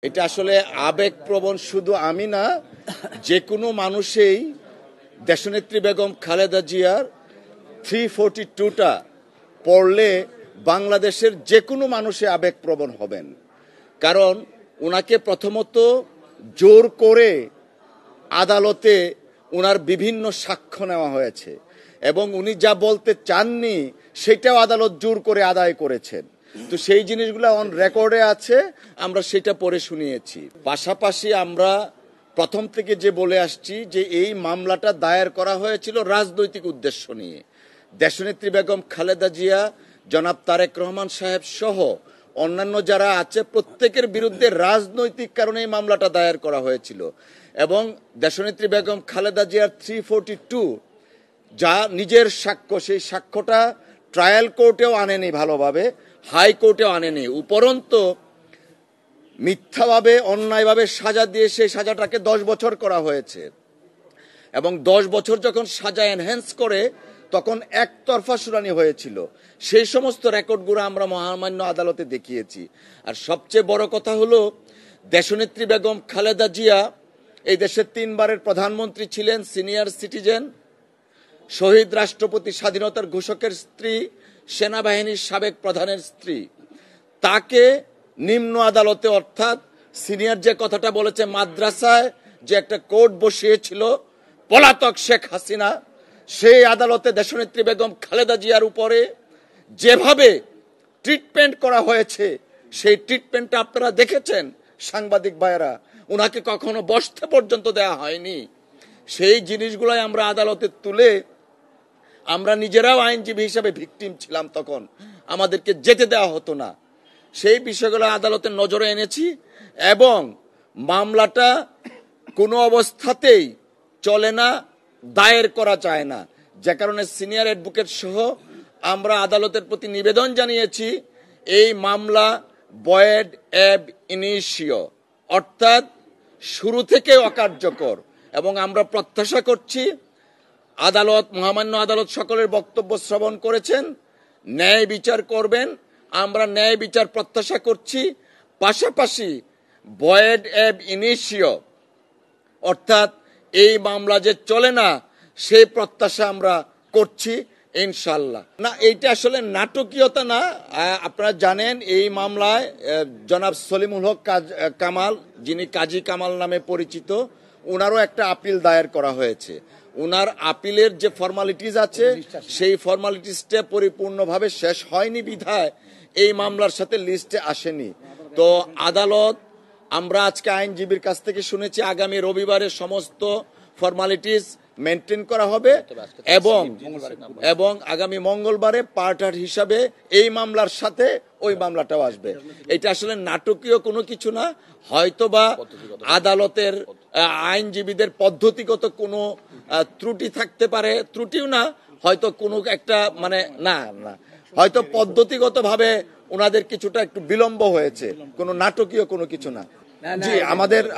এটা আসলে আবেগপ্রবণ শুধু আমি না, যে কোনো মানুষই দেশনেত্রী বেগম খালেদা জিয়ার 342টা পড়লে বাংলাদেশের যে কোনো মানুষই আবেগপ্রবণ হবেন। কারণ ওনাকে প্রথমত জোর করে আদালতে ওনার বিভিন্ন সাক্ষ্য নেওয়া হয়েছে এবং উনি যা বলতে চাননি সেটাও আদালত জোর করে আদায় করেছেন। তো সেই জিনিসগুলো অন রেকর্ডে আছে, আমরা সেটা পড়ে শুনিয়েছি। পাশাপাশি আমরা প্রথম থেকে যে বলে আসছি যে এই মামলাটা দায়ের করা হয়েছিল রাজনৈতিক উদ্দেশ্য নিয়ে। দেশনেত্রী বেগম খালেদা জিয়া, জনাব তারেক রহমান সাহেব সহ অন্যান্য যারা আছে প্রত্যেকের বিরুদ্ধে রাজনৈতিক কারণে এই মামলাটা দায়ের করা হয়েছিল এবং দেশনেত্রী বেগম খালেদা জিয়ার 342 যা নিজের সাক্ষ্য, সেই সাক্ষ্যটা ট্রায়াল কোর্টেও আনেনি, ভালোভাবে হাইকোর্টেও আনেনি। উপরন্তু মিথ্যাভাবে অন্যায়ভাবে সাজা দিয়ে সেই সাজাটাকে 10 বছর করা হয়েছে এবং 10 বছর যখন সাজা এনহ্যান্স করে তখন একতরফা শুনানি হয়েছিল। সেই সমস্ত রেকর্ডগুলো আমরা মহামান্য আদালতে দেখিয়েছি। আর সবচেয়ে বড় কথা হলো, দেশনেত্রী বেগম খালেদা জিয়া এই দেশের 3 বারের প্রধানমন্ত্রী ছিলেন, সিনিয়র সিটিজেন, শহীদ রাষ্ট্রপতি, স্বাধীনতার ঘোষকের স্ত্রী, সেনাবাহিনীর সাবেক প্রধানের স্ত্রী। তাকে নিম্ন আদালতে, অর্থাৎ সিনিয়র যে কথাটা বলেছে, মাদ্রাসায় যে একটা কোর্ট বসিয়েছিল পলাতক শেখ হাসিনা, সেই আদালতে দেশনেত্রী বেগম খালেদা জিয়ার উপরে যেভাবে ট্রিটমেন্ট করা হয়েছে, সেই ট্রিটমেন্টটা আপনারা দেখেছেন সাংবাদিক ভাইয়েরা। ওনাকে কখনো বসতে পর্যন্ত দেওয়া হয়নি। সেই জিনিসগুলাই আমরা আদালতে তুলে, আমরা নিজেরাও আইনজীবী হিসাবে ভিকটিম ছিলাম, তখন আমাদেরকে যেতে দেওয়া হতো না। সেই বিষয়গুলো আদালতের নজরে এনেছি এবং মামলাটা কোনো অবস্থাতেই চলে না, দায়ের করা যায় না। যে কারণে সিনিয়র অ্যাডভোকেট সহ আমরা আদালতের প্রতি নিবেদন জানিয়েছি এই মামলা ভয়েড অ্যাব ইনিশিও, অর্থাৎ শুরু থেকে অকার্যকর। এবং আমরা প্রত্যাশা করছি আদালত, মহামান্য আদালত সকলের বক্তব্য শ্রবণ করেছেন, ন্যায় বিচার করবেন। আমরা ন্যায় বিচার প্রত্যাশা করছি। পাশাপাশি ভয়েড অ্যাব ইনিশিও, অর্থাৎ এই মামলা যে চলে না, সেই প্রত্যাশা আমরা করছি ইনশাল্লাহ। না, এইটা আসলে নাটকীয়তা না। আপনারা জানেন এই মামলায় জনাব সলিমুল হক কামাল, যিনি কাজী কামাল নামে পরিচিত, ওনারও একটা আপিল দায়ের করা হয়েছে। ওনার আপিলের যে ফর্মালিটিস আছে, সেই ফর্মালিটিসটা পরিপূর্ণভাবে শেষ হয়নি বিধায় এই মামলার সাথে লিস্টে আসেনি। তো আদালত, আমরা আজকে আইনজীবীর কাছ থেকে শুনেছি আগামী রবিবারে সমস্ত ফর্মালিটিস মেনটেন করা হবে এবং আগামী মঙ্গলবারে পার্টার হিসাবে এই মামলার সাথে ওই মামলাটাও আসবে। এটা আসলে নাটকীয় কোনো কিছু না। হয়তোবা আদালতের আইনজীবীদের পদ্ধতিগত কোনো ত্রুটি থাকতে পারে, ত্রুটিও না, হয়তো কোনো একটা হয়তো পদ্ধতিগতভাবে ওনাদের কিছুটা একটু বিলম্ব হয়েছে, কোনো নাটকীয় কোনো কিছু না। জি,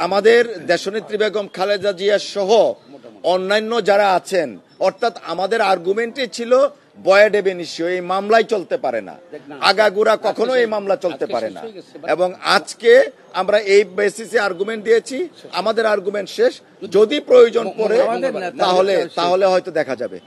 আমাদের দেশনেত্রী বেগম খালেদা জিয়া সহ অন্যান্য যারা আছেন, অর্থাৎ আমাদের আর্গুমেন্টই ছিল ভয়েড অ্যাব ইনিশিও, এই মামলাই চলতে পারে না, আগাগোড়া কখনো এই মামলা চলতে পারে না। এবং আজকে আমরা এই বেসিসে আর্গুমেন্ট দিয়েছি, আমাদের আর্গুমেন্ট শেষ। যদি প্রয়োজন পড়ে তাহলে হয়তো দেখা যাবে।